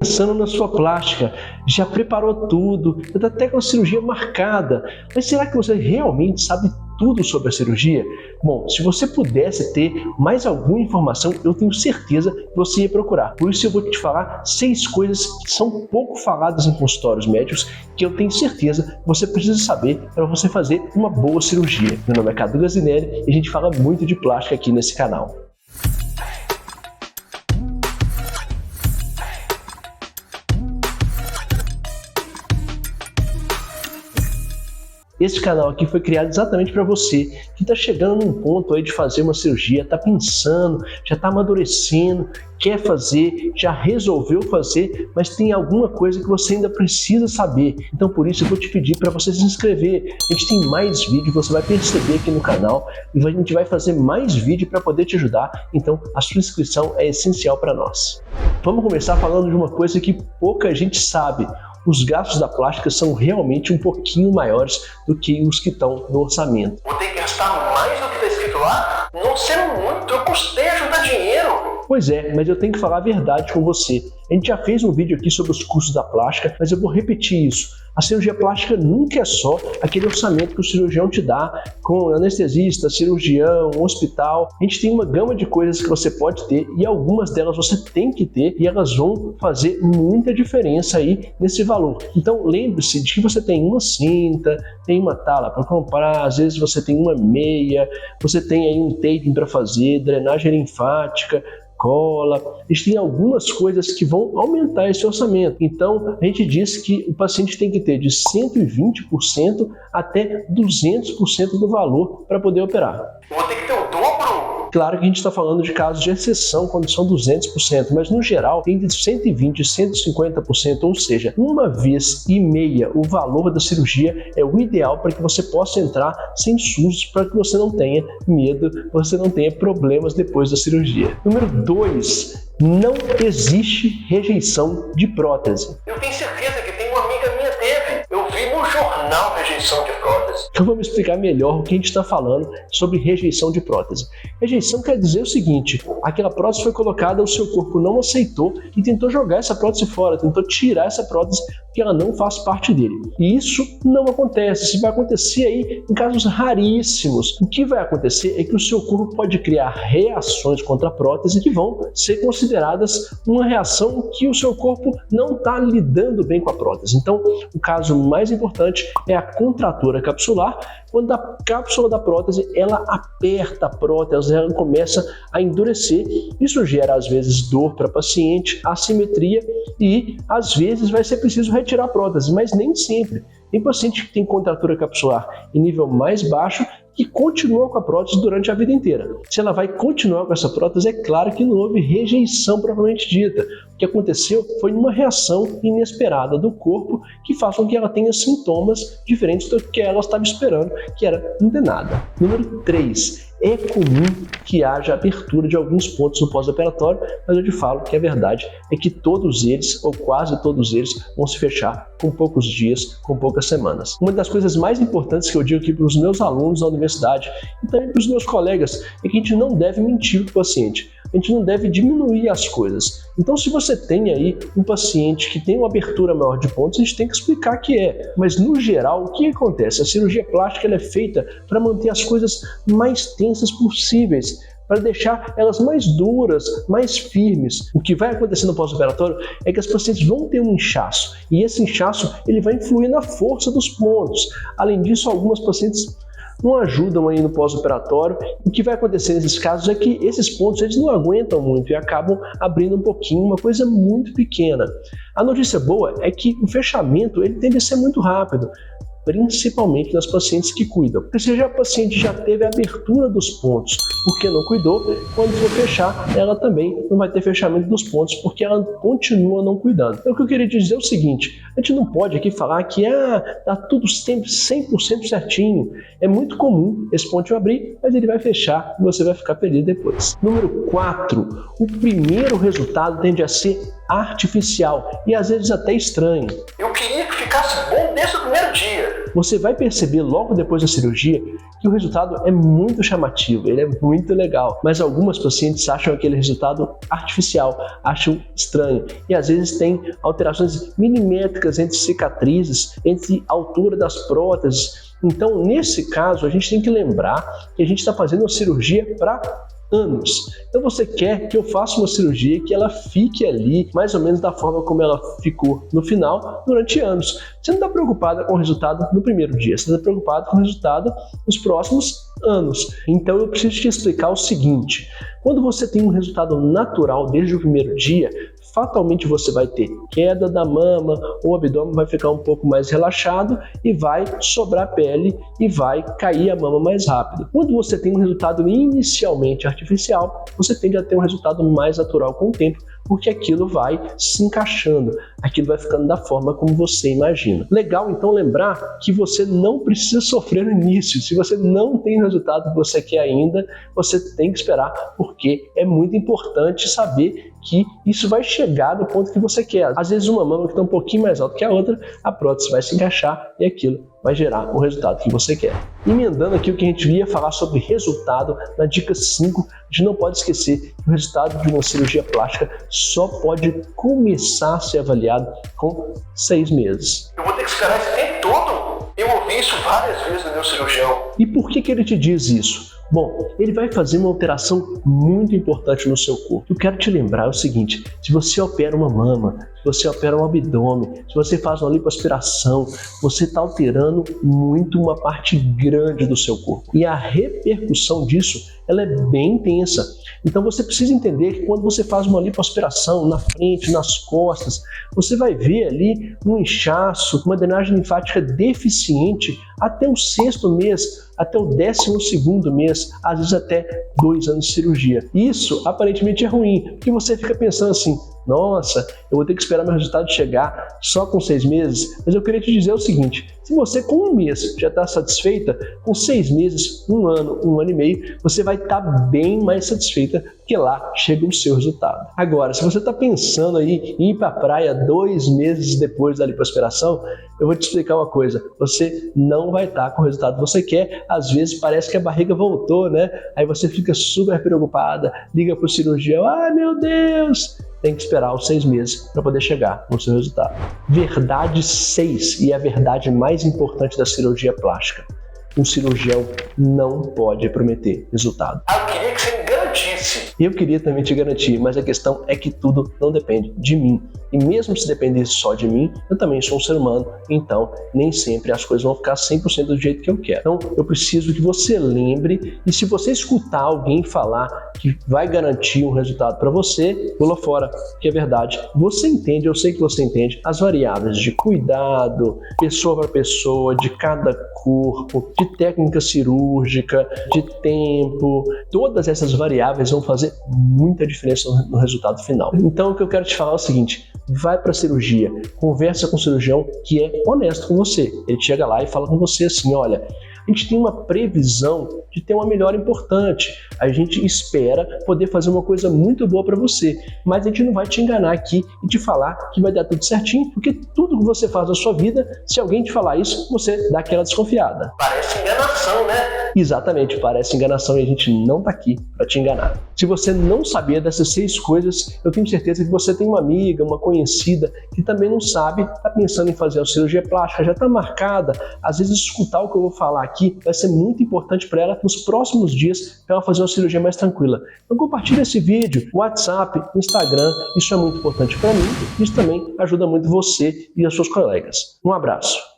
pensando na sua plástica, já preparou tudo, já está até com a cirurgia marcada, mas será que você realmente sabe tudo sobre a cirurgia? Bom, se você pudesse ter mais alguma informação, eu tenho certeza que você ia procurar. Por isso eu vou te falar 6 coisas que são pouco faladas em consultórios médicos que eu tenho certeza que você precisa saber para você fazer uma boa cirurgia. Meu nome é Cadu Gazinelli e a gente fala muito de plástica aqui nesse canal. Esse canal aqui foi criado exatamente para você que está chegando num ponto aí de fazer uma cirurgia, está pensando, já está amadurecendo, quer fazer, já resolveu fazer, mas tem alguma coisa que você ainda precisa saber. Então por isso eu vou te pedir para você se inscrever. A gente tem mais vídeos, você vai perceber aqui no canal e a gente vai fazer mais vídeo para poder te ajudar. Então a sua inscrição é essencial para nós. Vamos começar falando de uma coisa que pouca gente sabe. Os gastos da plástica são realmente um pouquinho maiores do que os que estão no orçamento. Vou ter que gastar mais do que está escrito lá? Não sendo muito, eu custei a juntar dinheiro. Pois é, mas eu tenho que falar a verdade com você. A gente já fez um vídeo aqui sobre os custos da plástica, mas eu vou repetir isso. A cirurgia plástica nunca é só aquele orçamento que o cirurgião te dá com anestesista, cirurgião, hospital. A gente tem uma gama de coisas que você pode ter e algumas delas você tem que ter e elas vão fazer muita diferença aí nesse valor. Então lembre-se de que você tem uma cinta, tem uma tala para comprar, às vezes você tem uma meia, você tem aí um taping para fazer, drenagem linfática, cola. A gente tem algumas coisas que vão aumentar esse orçamento. Então, a gente diz que o paciente tem que ter de 120% até 200% do valor para poder operar. Vou ter que ter o dobro? Claro que a gente está falando de casos de exceção quando são 200%, mas no geral tem de 120% e 150%, ou seja, 1,5 vezes o valor da cirurgia é o ideal para que você possa entrar sem sustos, para que você não tenha medo, você não tenha problemas depois da cirurgia. Número 2, não existe rejeição de prótese. Eu tenho certeza que tem uma amiga minha teve. Eu vi no jornal rejeição de prótese. Então vamos explicar melhor o que a gente está falando sobre rejeição de prótese. Rejeição quer dizer o seguinte: aquela prótese foi colocada, o seu corpo não aceitou e tentou jogar essa prótese fora, tentou tirar essa prótese porque ela não faz parte dele. E isso não acontece, isso vai acontecer aí em casos raríssimos. O que vai acontecer é que o seu corpo pode criar reações contra a prótese que vão ser consideradas uma reação que o seu corpo não está lidando bem com a prótese. Então, o caso mais importante é a contratura capsular, quando a cápsula da prótese ela aperta a prótese, ela começa a endurecer. Isso gera às vezes dor para o paciente, assimetria e às vezes vai ser preciso retirar a prótese, mas nem sempre. Tem paciente que tem contratura capsular em nível mais baixo que continua com a prótese durante a vida inteira. Se ela vai continuar com essa prótese, é claro que não houve rejeição propriamente dita. O que aconteceu foi uma reação inesperada do corpo que faz com que ela tenha sintomas diferentes do que ela estava esperando, que era não ter nada. Número 3. É comum que haja abertura de alguns pontos no pós-operatório, mas eu te falo que a verdade é que todos eles, ou quase todos eles, vão se fechar com poucos dias, com poucas semanas. Uma das coisas mais importantes que eu digo aqui para os meus alunos da universidade e também para os meus colegas é que a gente não deve mentir para o paciente. A gente não deve diminuir as coisas. Então, se você tem aí um paciente que tem uma abertura maior de pontos, a gente tem que explicar que é. Mas, no geral, o que acontece? A cirurgia plástica ela é feita para manter as coisas mais tensas possíveis, para deixar elas mais duras, mais firmes. O que vai acontecer no pós-operatório é que as pacientes vão ter um inchaço, e esse inchaço ele vai influir na força dos pontos. Além disso, algumas pacientes não ajudam aí no pós-operatório. O que vai acontecer nesses casos é que esses pontos eles não aguentam muito e acabam abrindo um pouquinho, uma coisa muito pequena. A notícia boa é que o fechamento ele tende a ser muito rápido, principalmente nas pacientes que cuidam. Porque se a paciente já teve a abertura dos pontos porque não cuidou, quando for fechar, ela também não vai ter fechamento dos pontos porque ela continua não cuidando. Então o que eu queria te dizer é o seguinte: a gente não pode aqui falar que tá tudo sempre 100% certinho. É muito comum esse ponto abrir, mas ele vai fechar e você vai ficar perdido depois. Número 4. O primeiro resultado tende a ser artificial e às vezes até estranho. Eu queria que ficasse bom desde o primeiro dia. você vai perceber logo depois da cirurgia que o resultado é muito chamativo, ele é muito legal, mas algumas pacientes acham aquele resultado artificial, acham estranho, e às vezes tem alterações milimétricas entre cicatrizes, entre a altura das próteses. Então, nesse caso, a gente tem que lembrar que a gente está fazendo uma cirurgia para anos. Então você quer que eu faça uma cirurgia que ela fique ali mais ou menos da forma como ela ficou no final durante anos. Você não está preocupada com o resultado no primeiro dia, você está preocupado com o resultado nos próximos anos. Então eu preciso te explicar o seguinte: quando você tem um resultado natural desde o primeiro dia, fatalmente você vai ter queda da mama, o abdômen vai ficar um pouco mais relaxado e vai sobrar pele e vai cair a mama mais rápido. Quando você tem um resultado inicialmente artificial, você tende a ter um resultado mais natural com o tempo, porque aquilo vai se encaixando, aquilo vai ficando da forma como você imagina. Legal então lembrar que você não precisa sofrer no início. Se você não tem o resultado que você quer ainda, você tem que esperar, porque é muito importante saber que isso vai chegar do ponto que você quer. Às vezes uma mama que está um pouquinho mais alta que a outra, a prótese vai se encaixar e aquilo vai gerar o resultado que você quer. Emendando aqui o que a gente ia falar sobre resultado, na dica 5, a gente não pode esquecer que o resultado de uma cirurgia plástica só pode começar a ser avaliado com 6 meses. Eu vou ter que esperar esse tempo todo? Eu ouvi isso várias vezes no meu cirurgião. E por que ele te diz isso? Bom, ele vai fazer uma alteração muito importante no seu corpo. Eu quero te lembrar o seguinte: se você opera uma mama, se você opera um abdômen, se você faz uma lipoaspiração, você está alterando muito uma parte grande do seu corpo. E a repercussão disso, ela é bem intensa. Então você precisa entender que quando você faz uma lipoaspiração na frente, nas costas, você vai ver ali um inchaço, uma drenagem linfática deficiente até o 6º mês, até o 12º mês, às vezes até 2 anos de cirurgia. Isso aparentemente é ruim, porque você fica pensando assim: nossa, eu vou ter que esperar meu resultado chegar só com 6 meses. Mas eu queria te dizer o seguinte: se você com 1 mês já está satisfeita, com 6 meses, 1 ano, 1 ano e meio, você vai estar bem mais satisfeita, porque lá chega o seu resultado. Agora, se você está pensando aí em ir para a praia 2 meses depois da lipoaspiração, eu vou te explicar uma coisa: você não vai estar com o resultado que você quer. Às vezes parece que a barriga voltou, né? Aí você fica super preocupada, liga para o cirurgião: ai meu Deus! Tem que esperar os 6 meses para poder chegar no seu resultado. Verdade 6, e a verdade mais importante da cirurgia plástica: um cirurgião não pode prometer resultado. Eu queria que você me garantisse. Eu queria também te garantir, mas a questão é que tudo não depende de mim. E mesmo se dependesse só de mim, eu também sou um ser humano, então nem sempre as coisas vão ficar 100% do jeito que eu quero. Então eu preciso que você lembre, e se você escutar alguém falar que vai garantir um resultado para você, pula fora, que é verdade. Você entende, eu sei que você entende, as variáveis de cuidado, pessoa para pessoa, de cada corpo, de técnica cirúrgica, de tempo, todas essas variáveis vão fazer muita diferença no resultado final. Então o que eu quero te falar é o seguinte: vai para a cirurgia, conversa com o cirurgião que é honesto com você. Ele chega lá e fala com você assim: olha, a gente tem uma previsão de ter uma melhora importante, a gente espera poder fazer uma coisa muito boa para você, mas a gente não vai te enganar aqui e te falar que vai dar tudo certinho, porque tudo que você faz na sua vida, se alguém te falar isso, você dá aquela desconfiada. Parece enganação, né? Exatamente, parece enganação, e a gente não está aqui para te enganar. Se você não saber dessas 6 coisas, eu tenho certeza que você tem uma amiga, uma conhecida que também não sabe, está pensando em fazer a cirurgia plástica, já está marcada. Às vezes escutar o que eu vou falar aqui vai ser muito importante para ela nos próximos dias, para ela fazer uma cirurgia mais tranquila. Então compartilha esse vídeo, WhatsApp, Instagram, isso é muito importante para mim, isso também ajuda muito você e os seus colegas. Um abraço.